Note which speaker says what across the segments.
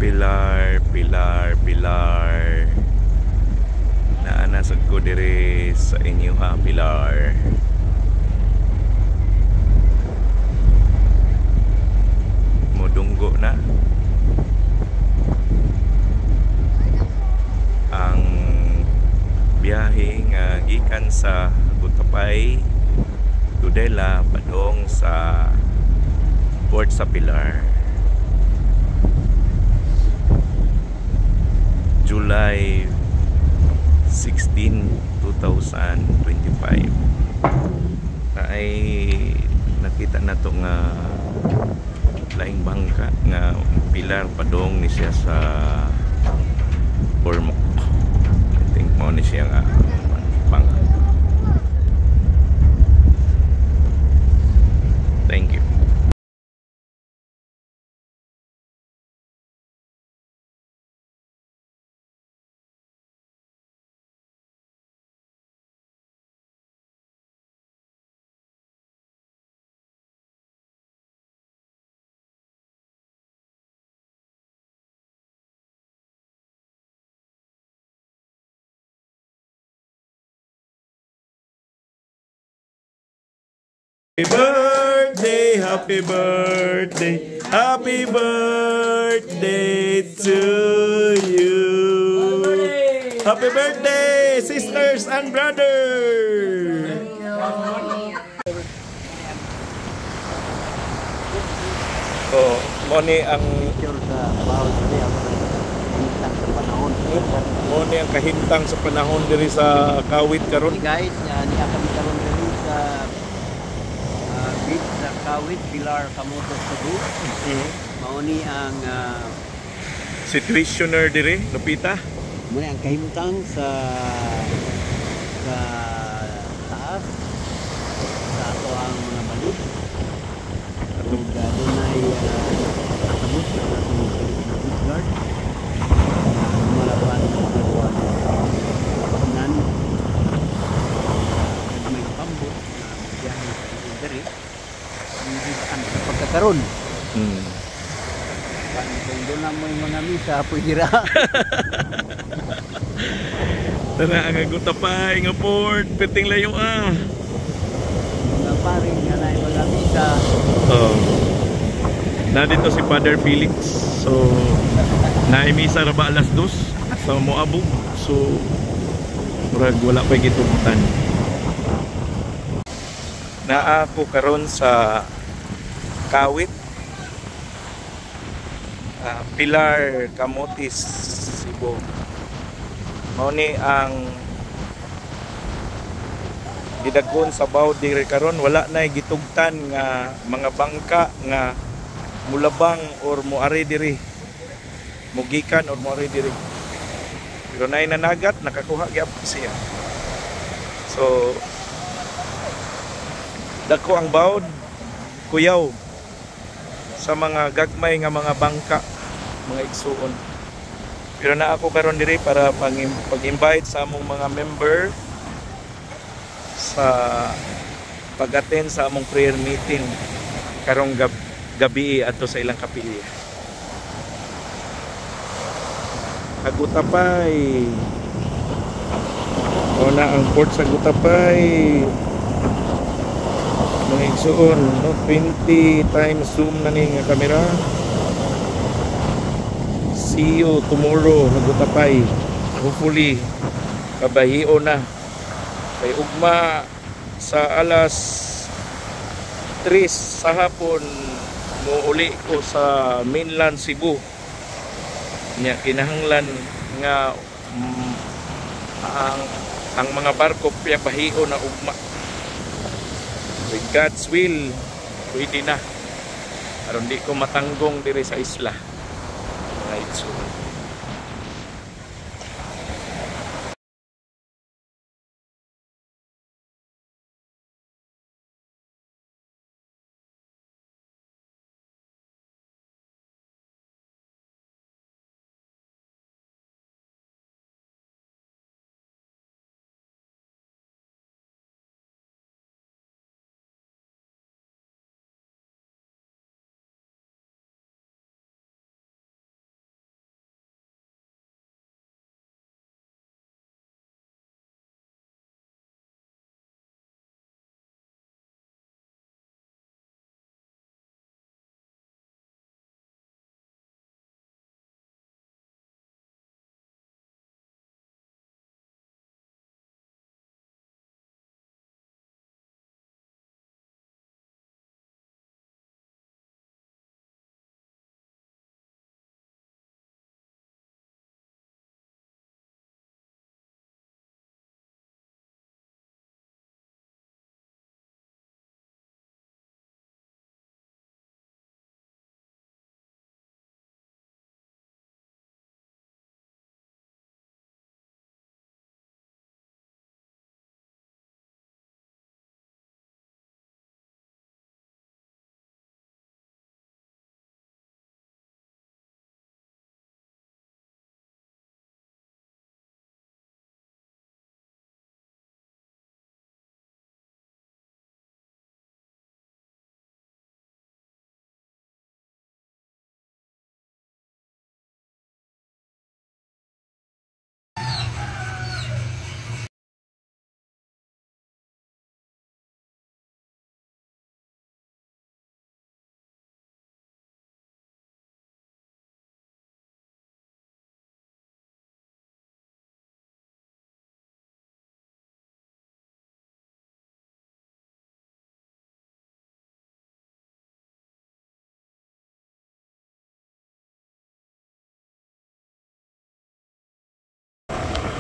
Speaker 1: Pilar, Pilar, Pilar. Naanasag ko dire sa inyo ha, Pilar. Mudunggo na ang biyahe nga gikan sa Gutapay, Tudela padong sa Port sa Pilar. July 16, 2025. Ay nakita na to nga laing bangka nga Pilar padong ni siya sa Ormoc. I think mo ni siya nga bangka. Thank you. Happy birthday, happy birthday, happy birthday to you. Happy birthday, sisters and brothers. Oh, moni ang moni ang kahintang sa panahon diri sa Kawit karon.
Speaker 2: Guys, niya kami karon diri sa beach sa Kawit, Pilar, Camotes, Cebu. Mao ni ang
Speaker 1: Situationer dire, Lupita.
Speaker 2: muna ang kahimtang sa taas sa ato ang mga balik. At doon ay kasabot sa atong Coast Guard. Malaban ng mga buwan. Nan may pambot na biyahe sa diri. Hindi sa pagkakaroon. Kung doon na mo yung mga misa, pwede ra.
Speaker 1: Tara, ang Gutapay nga port, piting layo
Speaker 2: Mga paring nga na yung mga misa.
Speaker 1: Oh. Na dito si Father Felix. So, naimisa ra ba alas 2 sa Moabog. So, murag wala pa gitubutan. Naa ko karon sa Kawit, Pilar, Camotes, Cebu. Mao ni ang gidagkon sa bawd diri karon, wala na gitugtan nga mga bangka nga mulabang or muari diri, mugikan or muari diri. Pero nay nanagat, nakakuha gyud siya. So dako ang bawd, kuyaw sa mga gagmay nga mga bangka, mga igsuon. Pero na ako karon diri para pag-invite sa among mga member sa pag-attend sa among prayer meeting karong gabi ato sa ilang kapilya. Gutapay. Na ang port sa Gutapay. Mga igsuon, no? 20 times zoom na ni nga kamera. See you tomorrow sa Gutapay. Hopefully kabahion na. Kay ugma sa alas 3 sa hapon muuli ko sa mainland Cebu. Nya kinahanglan nga ang mga barko pabahion na ugma. With God's will, pwede na. Aron di ko matanggong diri sa isla. Mga itso.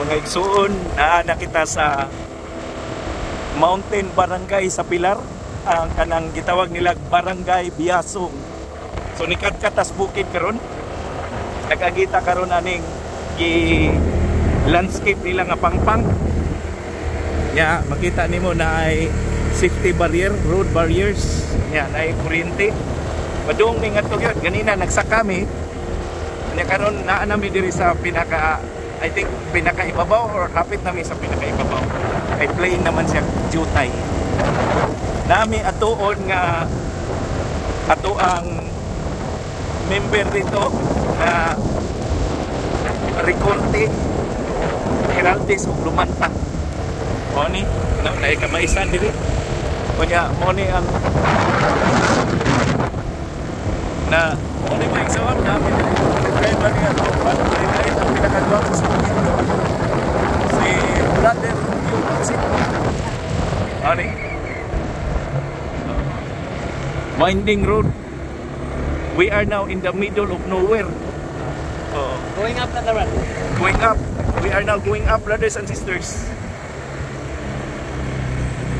Speaker 1: Mga igsuon, naana kita sa Mountain Barangay sa Pilar. Ang kanang gitawag nila Barangay Biasong. So nikatkatas bukid karon. Nagagita karon aning landscape nila nga pangpang. Ya, makita nimo na ay safety barrier, road barriers. Ya, na ay kuryente. Padung ning ato gyud ganina nagsaka kami. Nya karon naa nami diri sa pinaka, I think pinakaibabaw or kapit nami sa pinakaibabaw. Kay plain naman siya jutay. Nami atuon nga ato ang member dito na Ricorte, Heraldez ug Lumanta. Mo ni naay kamaisan diri. Kunya mo ni ang na mo ni may sawab namin kay ba niya to pa ay ang pinakagwapo sa mundo. Si brother Yusi. Ani winding road. We are now in the middle of nowhere.
Speaker 2: Going up na naman.
Speaker 1: Going up. We are now going up, brothers and sisters.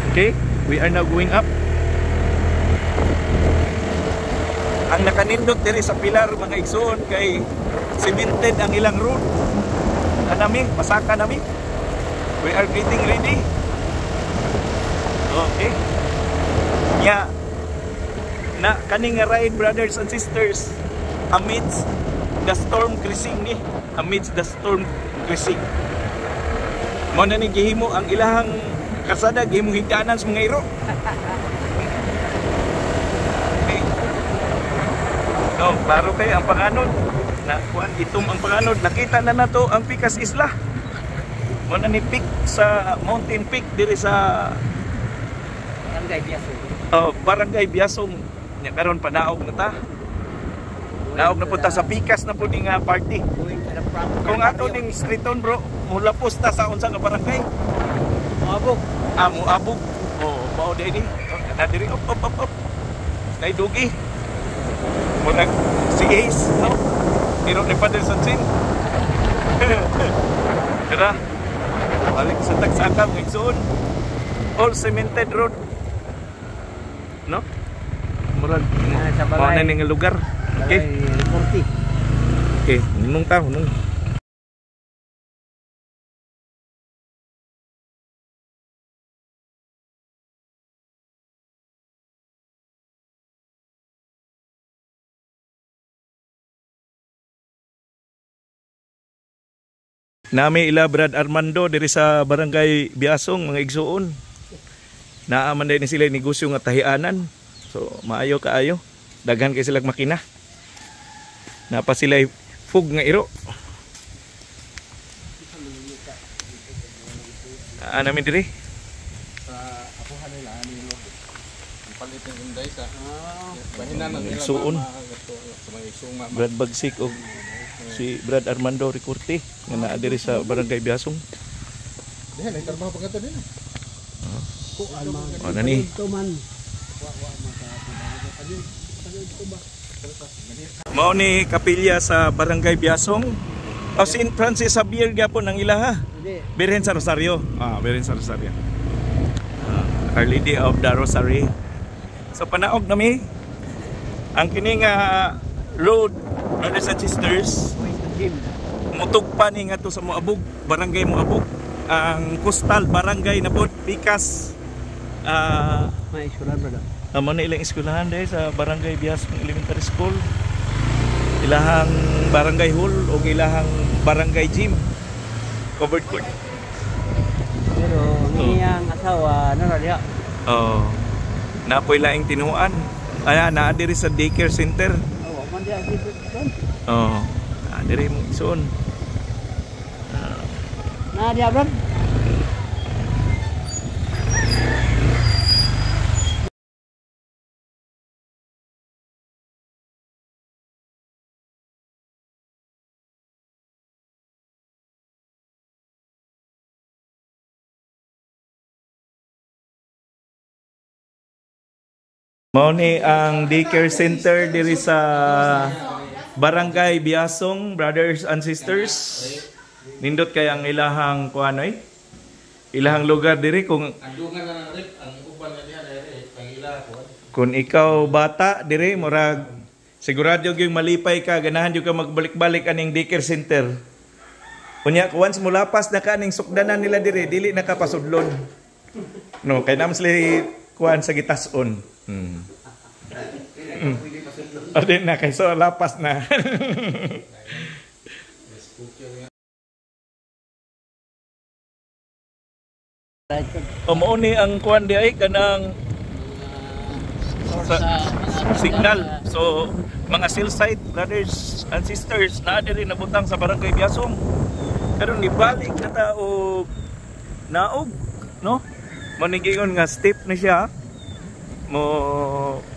Speaker 1: Okay? We are now going up. Ang nakanindot diri sa Pilar, mga igsoon, kay cemented ang ilang road. Anami, pasaka nami. We are getting ready. Okay? Yeah. Na kaning ride, brothers and sisters, amidst the storm crescing ni, amidst the storm crescing. Mo na ni gihimo ang ilahang kasada, gihimo higdanan sa mga iro. Okay. So, baro kay ang panganod na kuan itom ang panganod, nakita na nato ang Picas Isla. Mo na ni peak sa mountain peak diri sa
Speaker 2: Barangay Biasong.
Speaker 1: Barangay Biasong. Nya karon panaog na ta. Naog na punta sa Picas na po ning party. Kung ato ning streeton bro, mula posta sa unsa nga barangay?
Speaker 2: Muabog.
Speaker 1: Muabog. Oh, mao di ni. Na diri op. Nay dugi. Muna si Ace, no? Hero ni Father Sansin. Kira. Balik sa tagsaka ng igsoon. All cemented road. No? Murag
Speaker 2: sa
Speaker 1: mao na ning lugar. Okay.
Speaker 2: Ricorte.
Speaker 1: Okay, nung tahu nung. Nami ila Brad Armando diri sa Barangay Biasong, mga igsuon. Naa man din sila negosyo nga tahianan. So maayo kaayo. Daghan kay silang makina. Napa sila fug nga iro. Namin diri.
Speaker 3: Ako hanila ani lo. Palit ng inday sa. Bahinan ng ilang
Speaker 1: Igsuon.
Speaker 3: sa mga igsuong mama.
Speaker 1: Brad Bagsik og si Brad Armando Ricorte nga naa diri sa Barangay Biasong.
Speaker 3: Diha nay trabaho pagkata din.
Speaker 1: O nani. Mao ni kapilya sa Barangay Biasong. O si Francis Xavier gyapon ang ilaha. Birhen sa Rosario. Birhen sa Rosario. Our Lady of the Rosary. So panaog nami ang kini nga road, brothers and sisters. Mutugpa ni nga to sa Moabog, Barangay Moabog. Ang coastal barangay na po, Picas.
Speaker 2: May eskwelahan brother.
Speaker 1: Amo na ilang eskwelahan dahil sa Barangay Biasong Elementary School. Ilahang barangay hall o ilahang barangay gym. Covered court.
Speaker 2: Pero ang iyang asawa nara diha.
Speaker 1: Napoy laing tinuan. Naa diri sa daycare center.
Speaker 2: Man diha dito.
Speaker 1: Diri mo isuon.
Speaker 2: Na diha bro.
Speaker 1: Mao ni ang daycare center diri sa Barangay Biasong, brothers and sisters. Nindot kay ang ilahang kuanoy. Ilahang lugar diri kung
Speaker 3: Andungan na ng rip, ang uban na diyan ay ang ila ko.
Speaker 1: kung ikaw bata diri murag sigurado gyud malipay ka ganahan gyud ka magbalik-balik aning daycare center. Kunya once mulapas na ka ning sukdanan nila diri dili na ka pasudlon. No, kay naman sila kuan sa gitas-on. Ade na kay so lapas na. O mao ni ang kuan di ay kanang signal. So mga cell site brothers and sisters na diri nabutang sa barangay Biasong. Karon nibalik na ta og naog, no? Manigingon nga step na siya. Mo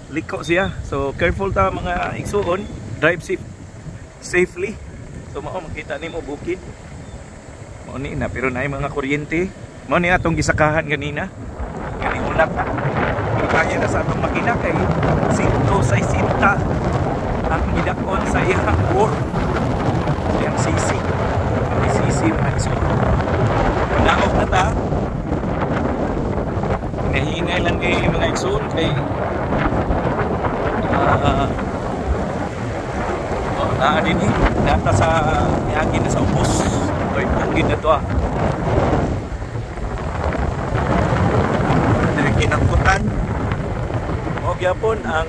Speaker 1: liko siya. So careful ta mga igsuon, drive safely. So mao makita nimo bukid. Mao ni na pero naay mga kuryente. Mao ni atong gisakahan ganina. Kani ulat na. Kaya na sa atong makina kay 160 ang gidakon sa iyang bore. Yang sisi. Ang sisi na igsuon. Naog na ta. Nahinay lang kay mga igsoon kay naa din eh nata sa yagin na sa ubos oy pugin na to diri kinangkutan o gyapon ang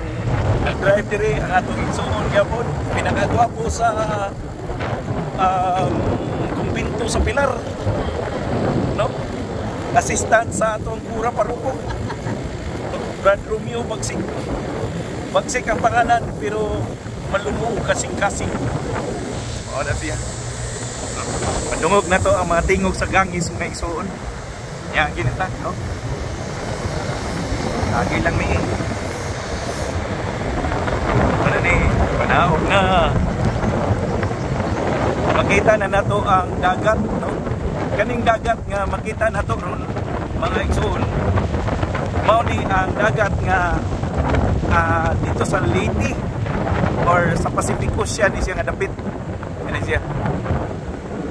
Speaker 1: drive diri ang atong igsoon gyapon pinakagwapo sa kumbinto sa Pilar, no? Assistant sa atong pura paruko. Brad Romeo Bagsik. Bagsik ang pangalan pero malumuo kasing-kasing. Mao na siya. Padungog na to ang mga tingog sa gangis mga igsoon. Nya ginita, no? Lagi lang ni. Ano ni? Panaog na. Makita na nato ang dagat, no? Kaning dagat nga makita nato ron mga igsoon mao ni ang dagat nga dito sa Leyte or sa Pacific Ocean ni siya nga dapit ani siya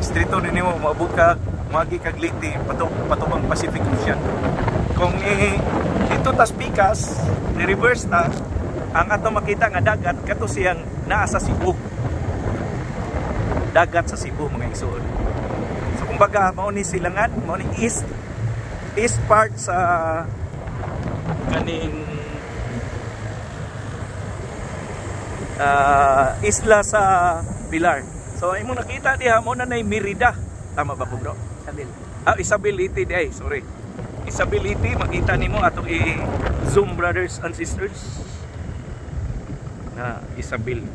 Speaker 1: strito ni mo maabot ka magi kag Leyte patubang Pacific Ocean kung dito tas Pikas ni reverse na ang ato makita nga dagat kato siyang naa sa Cebu dagat sa Cebu mga igsoon. Kumbaga, mao ni silangan, mao ni east part sa kaning isla sa Pilar. So imo nakita diha mo na nay Merida. Tama ba ko bro?
Speaker 2: Isabel.
Speaker 1: Isabelite di ay, sorry. Isabelite makita nimo atong i-zoom brothers and sisters. Na Isabelite.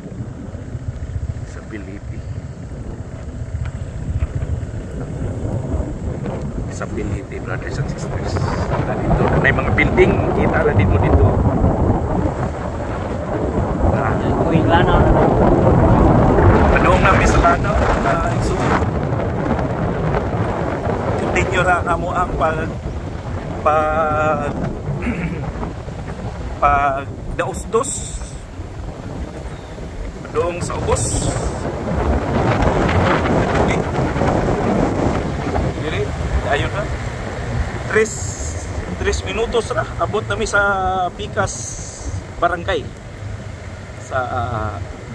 Speaker 1: Isabelite brothers and sisters. Dito na mga building kita ra din mo dito.
Speaker 2: Uy, lanaw na.
Speaker 1: Padung namin sa lanaw so continue ra namo ang pag daos-dos padung sa ubos. Ayun na 3 minutos ra abot nami sa Pikas Barangay sa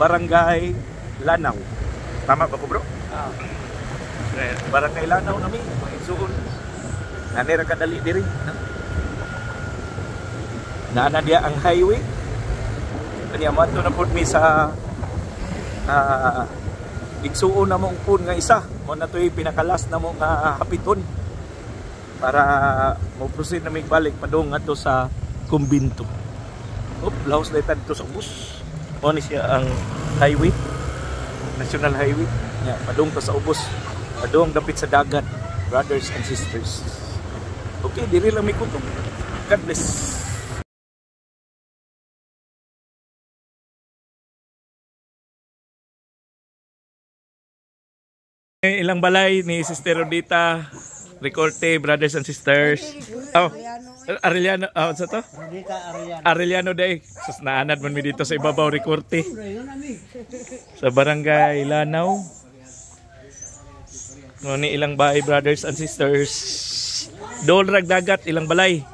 Speaker 1: Barangay Lanaw. Tama ba ko bro? Barangay Lanaw nami magsuon nanira kadali diri na dia ang highway kanya mato na pud mi sa igsuon na mong pun nga isa mo na to'y pinakalas na mong hapiton para mo-proceed na may balik padung ato sa kumbinto. Laos na dito sa ubos. O ni siya ang highway, national highway. Yeah, padung to sa ubos. Padung dapit sa dagat, brothers and sisters. Okay, diri lang may kutob. God bless. Ilang balay ni Sister Rodita Ricorte, brothers and sisters. Oh, Arellano, sa to? Arellano day. Sus naanad man mi dito sa ibabaw Ricorte. Sa Barangay Lanaw. No ni ilang bahay brothers and sisters. Dol rag dagat ilang balay.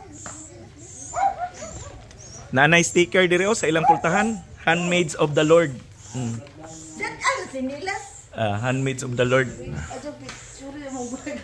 Speaker 1: Nanay sticker diri sa ilang pultahan, Handmaids of the Lord.
Speaker 4: Diyan ano sinilas?
Speaker 1: Handmaids of the Lord.
Speaker 4: Ato picture mo buhay.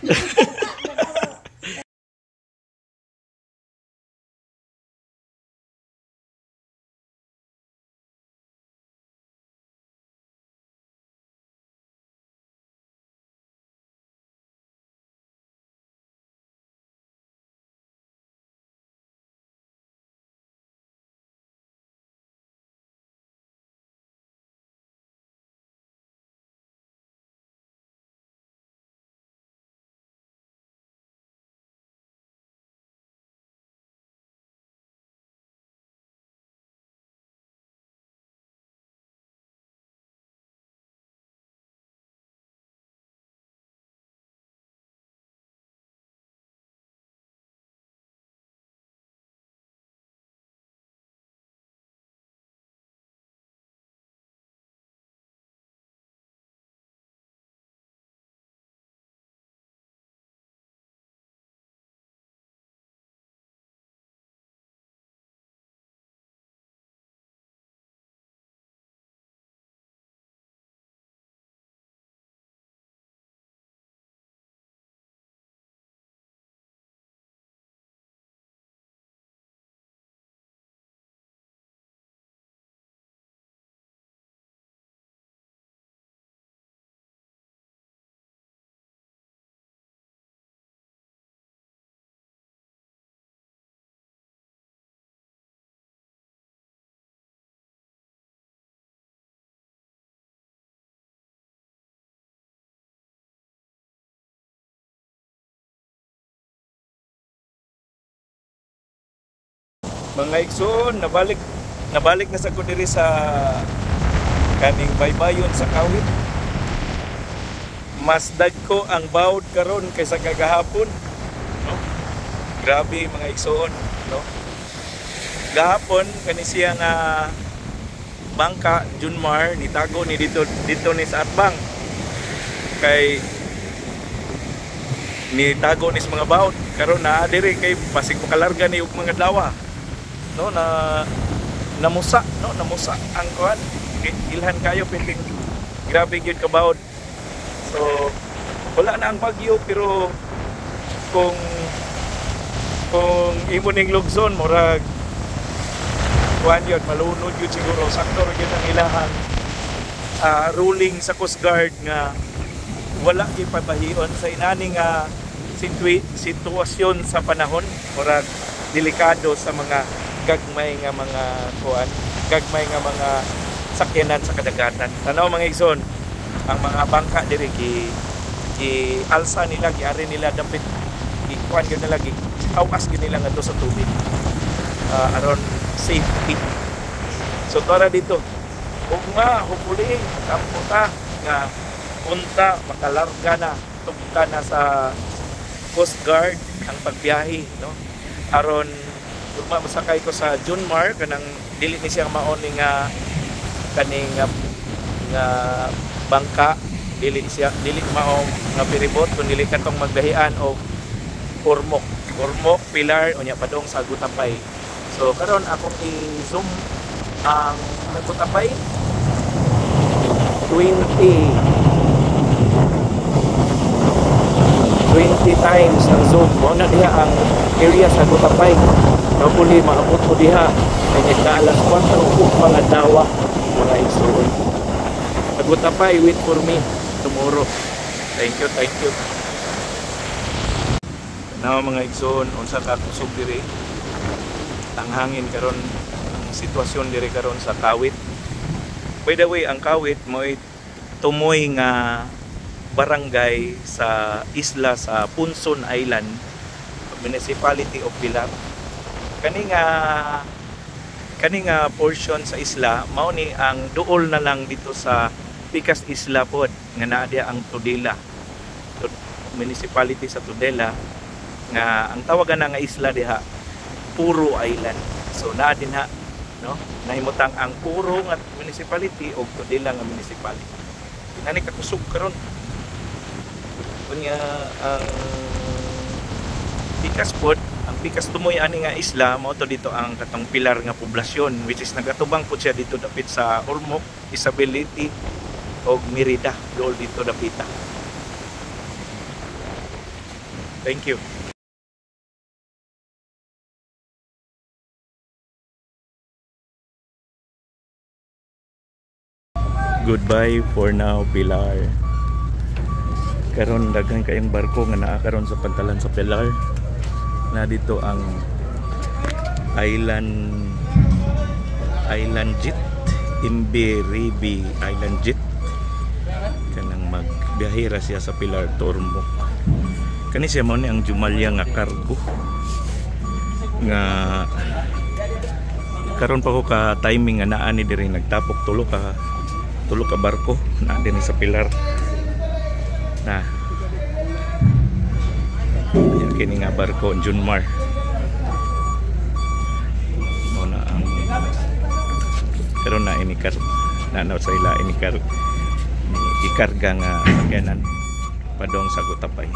Speaker 1: Mga igsoon, nabalik na sa ko diri sa kaning baybayon sa Kawit. Mas dagko ang bawod karon kaysa kagahapon, no? Grabe mga igsoon, no? Gahapon kani siya nga bangka Junmar nitago ni dito ni sa Atbang. Kay nitago ni sa mga bawod karon naa diri kay pasig makalarga ni og mga dawa. No na namusa ang kuan ilhan kayo pinting grabe gyud kabawod. So wala na ang bagyo pero kung imo ning lugson murag kuan yun malunod yun siguro sakto yun ang ilahang ruling sa Coast Guard nga wala ipabahion sa inaning sitwasyon sa panahon murag delikado sa mga gagmay nga mga kuan, gagmay nga mga sakyanan sa kadagatan. Tanaw mga igsoon, ang mga bangka diri alsa nila, giari nila dapat kuan gyud nila awas gyud nila ngadto sa tubig. Aron safety. So tara dito. Ug nga hopefully kaputa nga punta makalarga na tugta na sa Coast Guard ang pagbiyahe, no? Aron masakay ko sa Junmar kanang dili ni siya maoni nga kaning nga bangka dili mao nga piribot kun dili katong magdahian og Ormoc Pilar unya padong sa Gutapay. So karon akong i-zoom ang Gutapay 20 times ang zoom mo na diha ang area sa Gutapay. Hopefully maabot ko diha kay na alas 4 ug mga dawa mga igsoon. Sa Gutapay, wait for me tomorrow. Thank you. Now mga igsoon unsa ka kusog diri ang hangin karon ang sitwasyon diri karon sa Kawit. By the way, ang Kawit mo'y tumoy nga barangay sa isla sa Punson Island, Municipality of Pilar. Kani nga portion sa isla mao ni ang duol na lang dito sa Pikas Isla pod nga naa diha ang Tudela. Municipality sa Tudela nga ang tawagan na nga isla diha Puro Island. So naa din ha, no? Nahimutang ang Puro nga municipality o Tudela nga municipality. Inani ka kusog karon. Kunya ang pikas pod, ang pikas tumoy ani nga isla mao to dito ang katong pilar nga poblasyon, which is nagatubang po siya dito dapit sa Ormoc, Isabeliti og Merida, dool dito dapita. Thank you. Goodbye for now, Pilar. Karon daghan kayong barko nga naa karon sa pantalan sa Pilar. Na dito ang Island Jet, Imbiribi Island Jet. Kanang magbiyahira siya sa Pilar to Ormoc. Kani siya mo ni ang Jumalia nga cargo. Nga karon pa ko ka timing nga naa ni diri nagtapok tulo ka barko na din sa Pilar na yan kini nga barko Junmar mo na ang karon na inikar na sa ila ikarga nga sakyanan padong sa Gutapay.